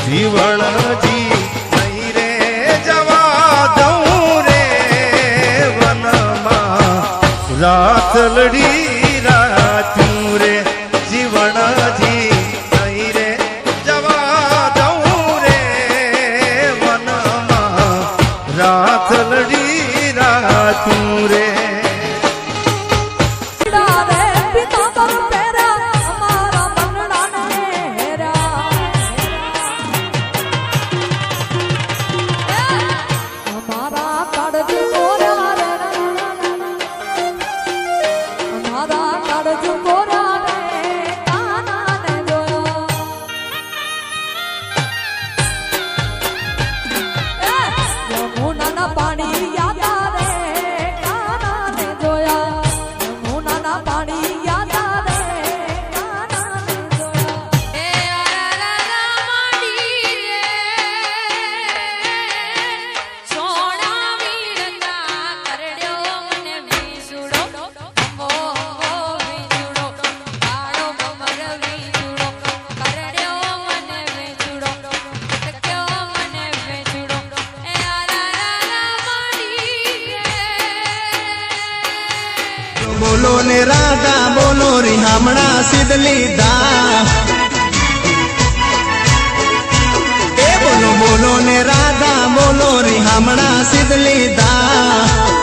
જીવણજી નહીં રે જવા દઉં રે વનમાં રાત લડી રાતું રે જીવણજી નહીં રે જવા દઉં રે વનમાં રાત લડી રાતું રે બોલો ને રાધા બોલો રીહામણા સિદ્ધલી દા એ બોલો બોલો ને રાધા બોલો રીહામણા સિદ્ધલી દા